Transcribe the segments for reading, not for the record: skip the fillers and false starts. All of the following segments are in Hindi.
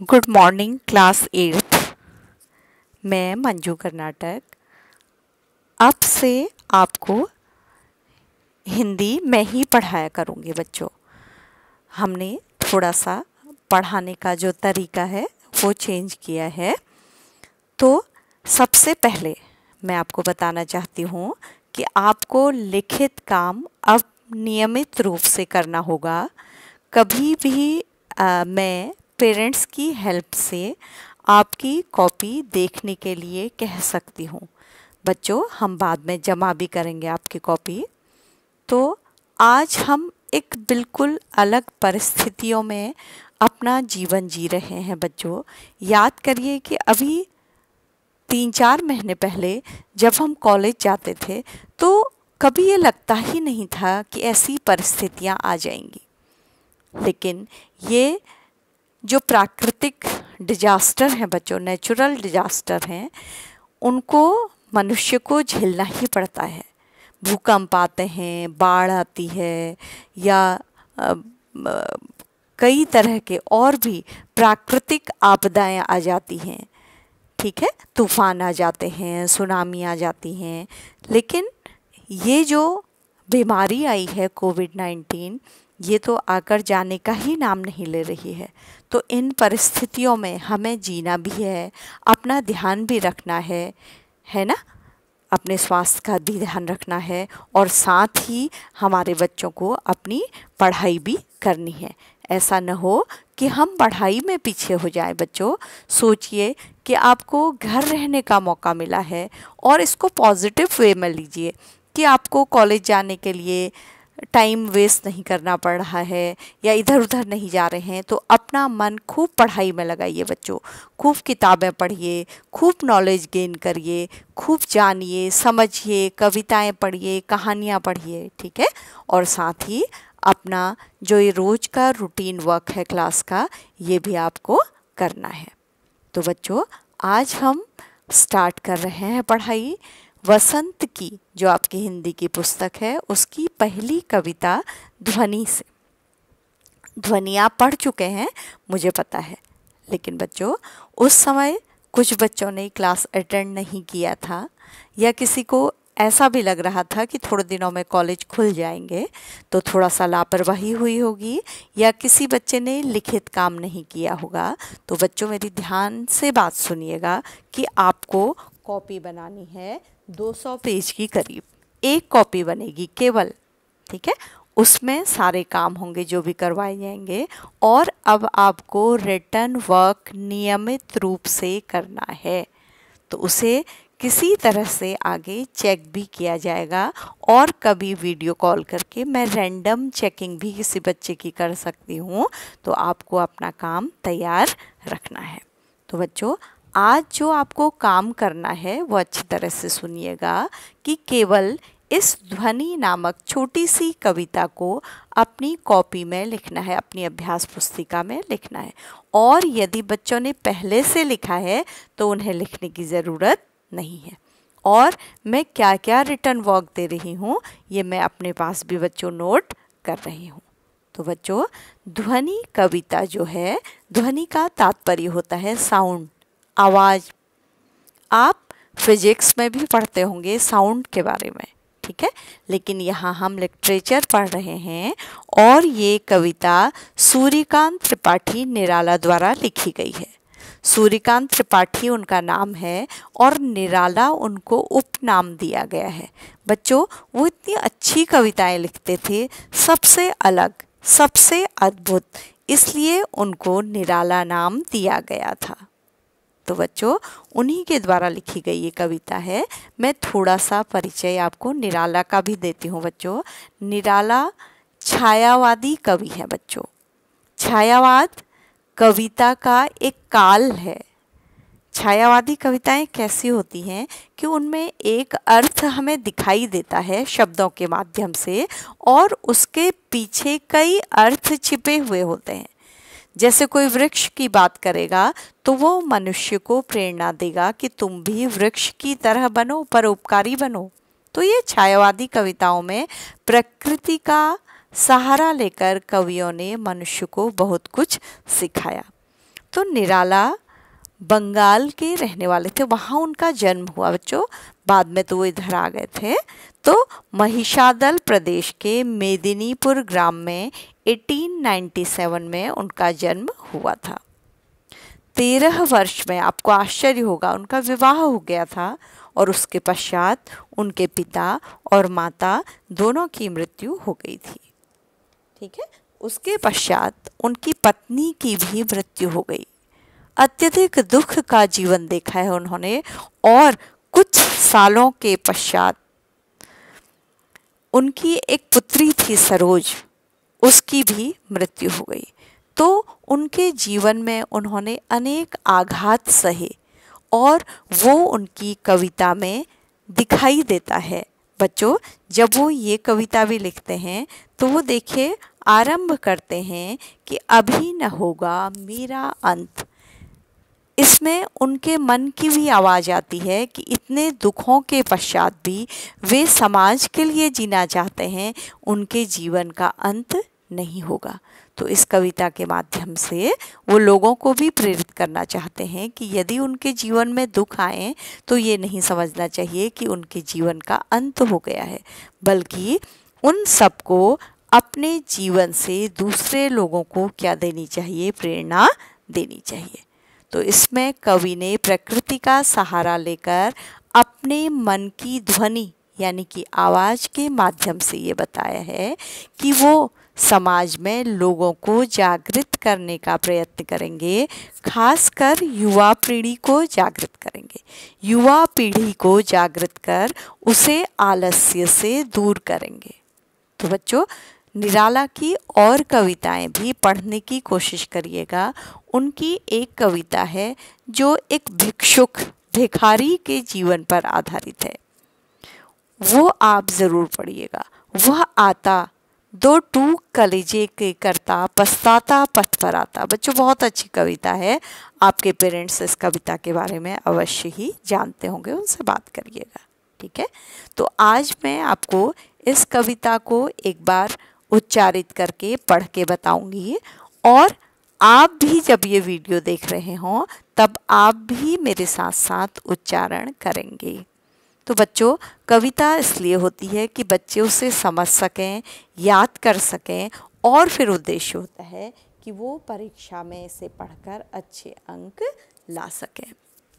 Good morning class 8। मैं मंजू कर्नाटक अब से आपको हिंदी मैं ही पढ़ाया करूँगी बच्चों। हमने थोड़ा सा पढ़ाने का जो तरीका है वो चेंज किया है। तो सबसे पहले मैं आपको बताना चाहती हूँ कि आपको लिखित काम अब नियमित रूप से करना होगा। कभी भी मैं पेरेंट्स की हेल्प से आपकी कॉपी देखने के लिए कह सकती हूँ। बच्चों, हम बाद में जमा भी करेंगे आपकी कॉपी। तो आज हम एक बिल्कुल अलग परिस्थितियों में अपना जीवन जी रहे हैं बच्चों। याद करिए कि अभी 3-4 महीने पहले जब हम कॉलेज जाते थे तो कभी ये लगता ही नहीं था कि ऐसी परिस्थितियाँ आ जाएंगी। लेकिन ये जो प्राकृतिक डिजास्टर हैं बच्चों, नेचुरल डिजास्टर हैं, उनको मनुष्य को झेलना ही पड़ता है। भूकंप आते हैं, बाढ़ आती है, या कई तरह के और भी प्राकृतिक आपदाएं आ जाती हैं। ठीक है, तूफान आ जाते हैं, सुनामी आ जाती हैं। लेकिन ये जो बीमारी आई है कोविड-19, ये तो आकर जाने का ही नाम नहीं ले रही है। तो इन परिस्थितियों में हमें जीना भी है, अपना ध्यान भी रखना है ना? अपने स्वास्थ्य का भी ध्यान रखना है और साथ ही हमारे बच्चों को अपनी पढ़ाई भी करनी है। ऐसा न हो कि हम पढ़ाई में पीछे हो जाएं बच्चों। सोचिए कि आपको घर रहने का मौका मिला है और इसको पॉजिटिव वे में लीजिए कि आपको कॉलेज जाने के लिए टाइम वेस्ट नहीं करना पड़ रहा है या इधर उधर नहीं जा रहे हैं। तो अपना मन खूब पढ़ाई में लगाइए बच्चों। खूब किताबें पढ़िए, खूब नॉलेज गेन करिए, खूब जानिए, समझिए, कविताएं पढ़िए, कहानियाँ पढ़िए। ठीक है, और साथ ही अपना जो ये रोज़ का रूटीन वर्क है क्लास का, ये भी आपको करना है। तो बच्चों, आज हम स्टार्ट कर रहे हैं पढ़ाई। वसंत की जो आपकी हिंदी की पुस्तक है उसकी पहली कविता ध्वनि से। ध्वनि आप पढ़ चुके हैं, मुझे पता है, लेकिन बच्चों उस समय कुछ बच्चों ने क्लास अटेंड नहीं किया था, या किसी को ऐसा भी लग रहा था कि थोड़े दिनों में कॉलेज खुल जाएंगे, तो थोड़ा सा लापरवाही हुई होगी, या किसी बच्चे ने लिखित काम नहीं किया होगा। तो बच्चों मेरी ध्यान से बात सुनिएगा कि आपको कॉपी बनानी है 200 पेज की करीब। एक कॉपी बनेगी केवल, ठीक है, उसमें सारे काम होंगे जो भी करवाए जाएंगे। और अब आपको रिटन वर्क नियमित रूप से करना है, तो उसे किसी तरह से आगे चेक भी किया जाएगा। और कभी वीडियो कॉल करके मैं रैंडम चेकिंग भी किसी बच्चे की कर सकती हूँ। तो आपको अपना काम तैयार रखना है। तो बच्चों, आज जो आपको काम करना है वो अच्छी तरह से सुनिएगा कि केवल इस ध्वनि नामक छोटी सी कविता को अपनी कॉपी में लिखना है, अपनी अभ्यास पुस्तिका में लिखना है। और यदि बच्चों ने पहले से लिखा है तो उन्हें लिखने की ज़रूरत नहीं है। और मैं क्या क्या रिटर्न वर्क दे रही हूँ ये मैं अपने पास भी बच्चों नोट कर रही हूँ। तो बच्चों, ध्वनि कविता जो है, ध्वनि का तात्पर्य होता है साउंड, आवाज़। आप फिजिक्स में भी पढ़ते होंगे साउंड के बारे में, ठीक है, लेकिन यहाँ हम लिटरेचर पढ़ रहे हैं। और ये कविता सूर्यकांत त्रिपाठी निराला द्वारा लिखी गई है। सूर्यकांत त्रिपाठी उनका नाम है और निराला उनको उपनाम दिया गया है। बच्चों, वो इतनी अच्छी कविताएं लिखते थे, सबसे अलग, सबसे अद्भुत, इसलिए उनको निराला नाम दिया गया था। तो बच्चों, उन्हीं के द्वारा लिखी गई ये कविता है। मैं थोड़ा सा परिचय आपको निराला का भी देती हूँ बच्चों। निराला छायावादी कवि है बच्चों। छायावाद कविता का एक काल है। छायावादी कविताएं कैसी होती हैं कि उनमें एक अर्थ हमें दिखाई देता है शब्दों के माध्यम से, और उसके पीछे कई अर्थ छिपे हुए होते हैं। जैसे कोई वृक्ष की बात करेगा तो वो मनुष्य को प्रेरणा देगा कि तुम भी वृक्ष की तरह बनो, परोपकारी बनो। तो ये छायावादी कविताओं में प्रकृति का सहारा लेकर कवियों ने मनुष्य को बहुत कुछ सिखाया। तो निराला बंगाल के रहने वाले थे, वहाँ उनका जन्म हुआ बच्चों। बाद में तो वो इधर आ गए थे। तो महिषादल प्रदेश के मेदिनीपुर ग्राम में 1897 में उनका जन्म हुआ था। 13 वर्ष में, आपको आश्चर्य होगा, उनका विवाह हो गया था और उसके पश्चात उनके पिता और माता दोनों की मृत्यु हो गई थी। ठीक है, उसके पश्चात उनकी पत्नी की भी मृत्यु हो गई। अत्यधिक दुख का जीवन देखा है उन्होंने और कुछ सालों के पश्चात उनकी एक पुत्री थी सरोज, उसकी भी मृत्यु हो गई। तो उनके जीवन में उन्होंने अनेक आघात सहे और वो उनकी कविता में दिखाई देता है। बच्चों, जब वो ये कविता भी लिखते हैं तो वो देखिए आरंभ करते हैं कि अभी न होगा मेरा अंत। इसमें उनके मन की भी आवाज़ आती है कि इतने दुखों के पश्चात भी वे समाज के लिए जीना चाहते हैं, उनके जीवन का अंत नहीं होगा। तो इस कविता के माध्यम से वो लोगों को भी प्रेरित करना चाहते हैं कि यदि उनके जीवन में दुख आए तो ये नहीं समझना चाहिए कि उनके जीवन का अंत हो गया है, बल्कि उन सबको अपने जीवन से दूसरे लोगों को क्या देनी चाहिए, प्रेरणा देनी चाहिए। तो इसमें कवि ने प्रकृति का सहारा लेकर अपने मन की ध्वनि यानी कि आवाज़ के माध्यम से ये बताया है कि वो समाज में लोगों को जागृत करने का प्रयत्न करेंगे, खासकर युवा पीढ़ी को जागृत करेंगे। युवा पीढ़ी को जागृत कर उसे आलस्य से दूर करेंगे। तो बच्चों, निराला की और कविताएं भी पढ़ने की कोशिश करिएगा। उनकी एक कविता है जो एक भिखारी के जीवन पर आधारित है, वो आप ज़रूर पढ़िएगा। वह आता दो टूक कलेजे के करता, पछताता पथ पर आता। बच्चों, बहुत अच्छी कविता है। आपके पेरेंट्स इस कविता के बारे में अवश्य ही जानते होंगे, उनसे बात करिएगा। ठीक है, तो आज मैं आपको इस कविता को एक बार उच्चारित करके पढ़ के बताऊंगी और आप भी जब ये वीडियो देख रहे हों तब आप भी मेरे साथ साथ उच्चारण करेंगे। तो बच्चों, कविता इसलिए होती है कि बच्चे उसे समझ सकें, याद कर सकें और फिर उद्देश्य होता है कि वो परीक्षा में इसे पढ़कर अच्छे अंक ला सकें।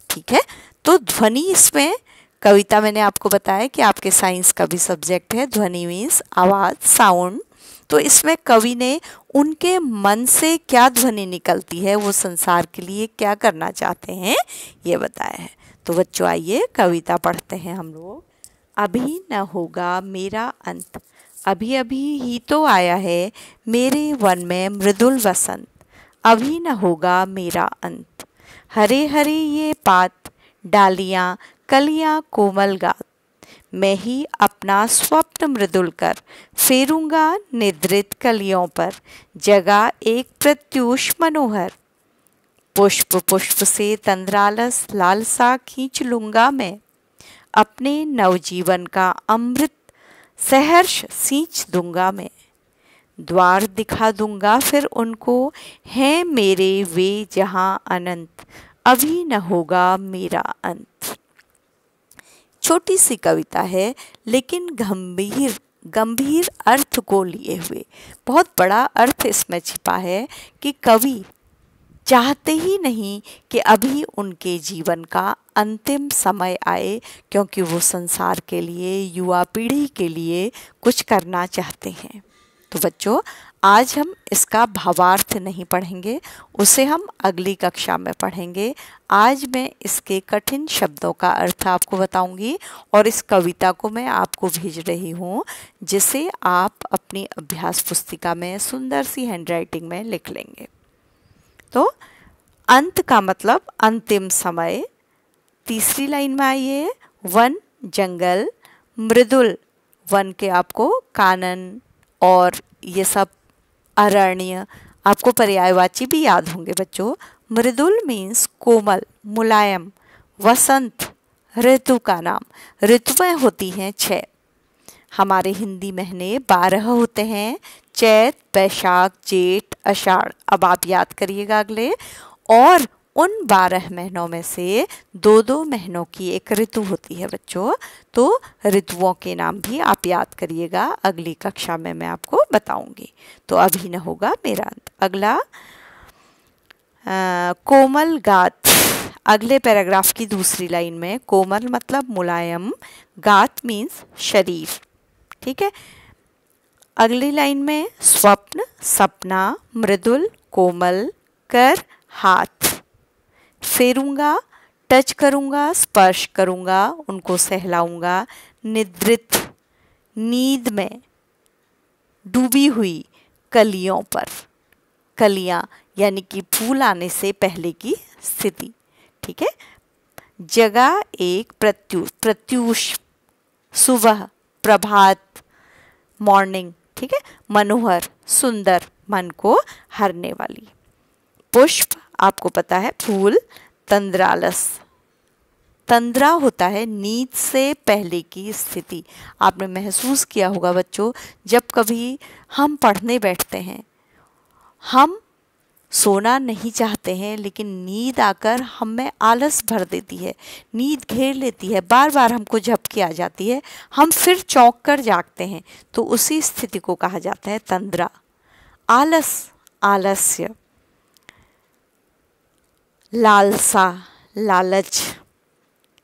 ठीक है, तो ध्वनि इसमें कविता मैंने आपको बताया कि आपके साइंस का भी सब्जेक्ट है। ध्वनि मीन्स आवाज़, साउंड। तो इसमें कवि ने उनके मन से क्या ध्वनि निकलती है, वो संसार के लिए क्या करना चाहते हैं, ये बताया है। तो बच्चों, आइए कविता पढ़ते हैं हम लोग। अभी न होगा मेरा अंत, अभी अभी ही तो आया है मेरे वन में मृदुल वसंत। अभी न होगा मेरा अंत, हरे हरे ये पात, डालियाँ कलियाँ कोमल गात। मैं ही अपना स्वप्न मृदुल कर फेरूंगा निद्रित कलियों पर, जगह एक प्रत्यूष मनोहर। पुष्प पुष्प से तंद्रालस लालसा खींच लूंगा मैं, अपने नवजीवन का अमृत सहर्ष सींच दूंगा मैं। द्वार दिखा दूंगा फिर उनको, हैं मेरे वे जहां अनंत, अभी न होगा मेरा अंत। छोटी सी कविता है लेकिन गंभीर अर्थ को लिए हुए। बहुत बड़ा अर्थ इसमें छिपा है कि कवि चाहते ही नहीं कि अभी उनके जीवन का अंतिम समय आए, क्योंकि वो संसार के लिए, युवा पीढ़ी के लिए कुछ करना चाहते हैं। तो बच्चों, आज हम इसका भावार्थ नहीं पढ़ेंगे, उसे हम अगली कक्षा में पढ़ेंगे। आज मैं इसके कठिन शब्दों का अर्थ आपको बताऊंगी और इस कविता को मैं आपको भेज रही हूँ, जिसे आप अपनी अभ्यास पुस्तिका में सुंदर सी हैंडराइटिंग में लिख लेंगे। तो अंत का मतलब अंतिम समय। तीसरी लाइन में आइए, वन जंगल, मृदुल वन के आपको कानन और ये सब अरण्य, आपको पर्यायवाची भी याद होंगे बच्चों। मृदुल मीन्स कोमल, मुलायम। वसंत ऋतु का नाम। ऋतुएं होती हैं 6। हमारे हिंदी महीने 12 होते हैं, चैत, बैशाख, जेठ, आषाढ़। अब आप याद करिएगा अगले। और उन 12 महीनों में से 2-2 महीनों की एक ऋतु होती है बच्चों। तो ऋतुओं के नाम भी आप याद करिएगा, अगली कक्षा में मैं आपको बताऊंगी। तो अभी न होगा मेरा अंत। अगला कोमल गात। अगले पैराग्राफ की दूसरी लाइन में कोमल मतलब मुलायम, गात मीन्स शरीर। ठीक है। अगली लाइन में स्वप्न सपना, मृदुल कोमल, कर हाथ, फेरूंगा टच करूंगा, स्पर्श करूंगा, उनको सहलाऊंगा, निद्रित नींद में, डूबी हुई कलियों पर, कलियां यानी कि फूल आने से पहले की स्थिति। ठीक है। जगह एक प्रत्यूष सुबह, प्रभात मॉर्निंग। ठीक है। मनोहर सुंदर, मन को हरने वाली। पुष्प आपको पता है फूल। तंद्रालस, तंद्रा होता है नींद से पहले की स्थिति। आपने महसूस किया होगा बच्चों, जब कभी हम पढ़ने बैठते हैं, हम सोना नहीं चाहते हैं, लेकिन नींद आकर हम में आलस भर देती है, नींद घेर लेती है, बार बार हमको झपकी आ जाती है, हम फिर चौंक कर जागते हैं। तो उसी स्थिति को कहा जाता है तंद्रा। आलस आलस्य। लालसा लालच।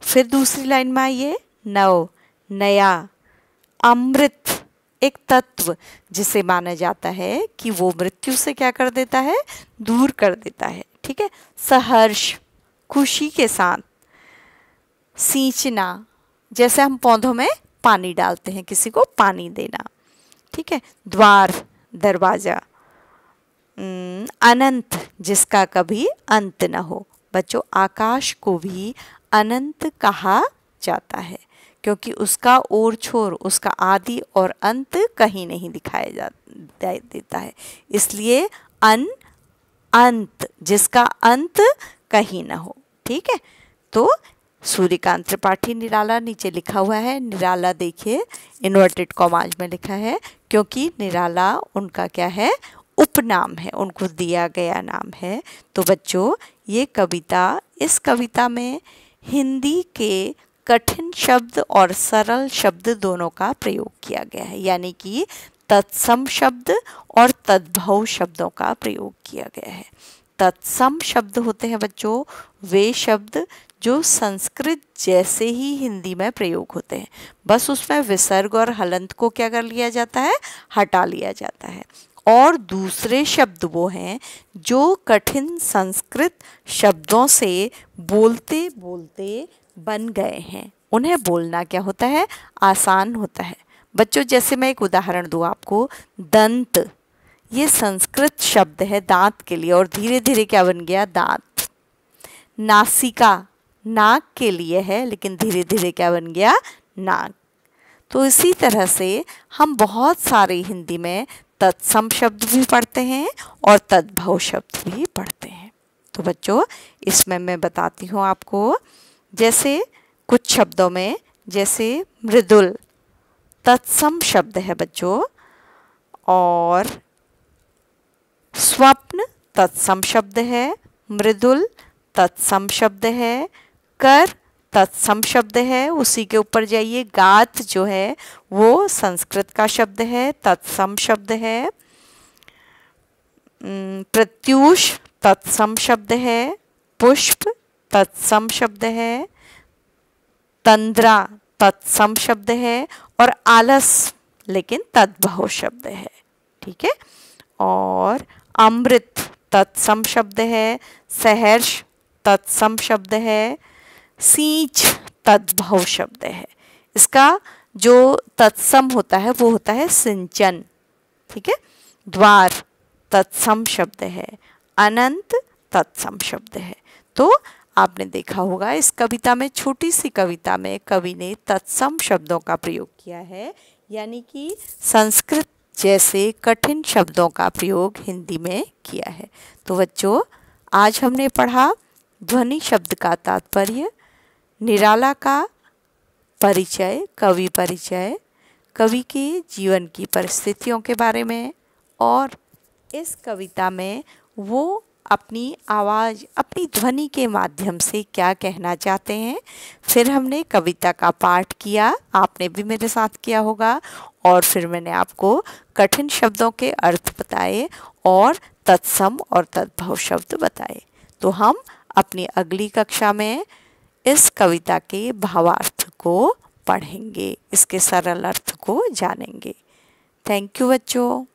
फिर दूसरी लाइन में आइए, नव नया। अमृत एक तत्व जिसे माना जाता है कि वो मृत्यु से क्या कर देता है, दूर कर देता है। ठीक है। सहर्ष खुशी के साथ। सींचना जैसे हम पौधों में पानी डालते हैं, किसी को पानी देना। ठीक है। द्वार दरवाजा। अनंत जिसका कभी अंत न हो। बच्चों आकाश को भी अनंत कहा जाता है, क्योंकि उसका ओर छोर, उसका आदि और अंत कहीं नहीं दिखाया देता है। इसलिए अंत जिसका अंत कहीं ना हो। ठीक है। तो सूर्यकांत त्रिपाठी निराला नीचे लिखा हुआ है। निराला देखिए इन्वर्टेड कॉमाज में लिखा है, क्योंकि निराला उनका क्या है, उपनाम है, उनको दिया गया नाम है। तो बच्चों ये कविता, इस कविता में हिंदी के कठिन शब्द और सरल शब्द दोनों का प्रयोग किया गया है, यानी कि तत्सम शब्द और तद्भव शब्दों का प्रयोग किया गया है। तत्सम शब्द होते हैं बच्चों वे शब्द जो संस्कृत जैसे ही हिंदी में प्रयोग होते हैं, बस उसमें विसर्ग और हलंत को क्या कर लिया जाता है, हटा लिया जाता है। और दूसरे शब्द वो हैं जो कठिन संस्कृत शब्दों से बोलते बोलते बन गए हैं, उन्हें बोलना क्या होता है, आसान होता है। बच्चों जैसे मैं एक उदाहरण दूँ आपको, दंत ये संस्कृत शब्द है दांत के लिए, और धीरे धीरे क्या बन गया, दांत। नासिका नाक के लिए है, लेकिन धीरे धीरे क्या बन गया, नाक। तो इसी तरह से हम बहुत सारे हिंदी में तत्सम शब्द भी पढ़ते हैं और तद्भव शब्द भी पढ़ते हैं। तो बच्चों इसमें मैं बताती हूँ आपको, जैसे कुछ शब्दों में, जैसे मृदुल तत्सम शब्द है बच्चों, और स्वप्न तत्सम शब्द है, मृदुल तत्सम शब्द है, कर तत्सम शब्द है। उसी के ऊपर जाइए, गात जो है वो संस्कृत का शब्द है, तत्सम शब्द है। प्रत्यूष तत्सम शब्द है, पुष्प तत्सम शब्द है, तंद्रा तत्सम शब्द है, और आलस लेकिन तद्भव शब्द है। ठीक है। और अमृत तत्सम शब्द है, सहर्ष तत्सम शब्द है, सींच तद्भव शब्द है। इसका जो तत्सम होता है वो होता है सिंचन। ठीक है। द्वार तत्सम शब्द है, अनंत तत्सम शब्द है। तो आपने देखा होगा इस कविता में, छोटी सी कविता में कवि ने तत्सम शब्दों का प्रयोग किया है, यानी कि संस्कृत जैसे कठिन शब्दों का प्रयोग हिंदी में किया है। तो बच्चों आज हमने पढ़ा ध्वनि शब्द का तात्पर्य, निराला का परिचय, कवि परिचय, कवि के जीवन की परिस्थितियों के बारे में, और इस कविता में वो अपनी आवाज़, अपनी ध्वनि के माध्यम से क्या कहना चाहते हैं। फिर हमने कविता का पाठ किया, आपने भी मेरे साथ किया होगा, और फिर मैंने आपको कठिन शब्दों के अर्थ बताए और तत्सम और तद्भव शब्द बताए। तो हम अपनी अगली कक्षा में इस कविता के भावार्थ को पढ़ेंगे, इसके सरल अर्थ को जानेंगे। थैंक यू बच्चों।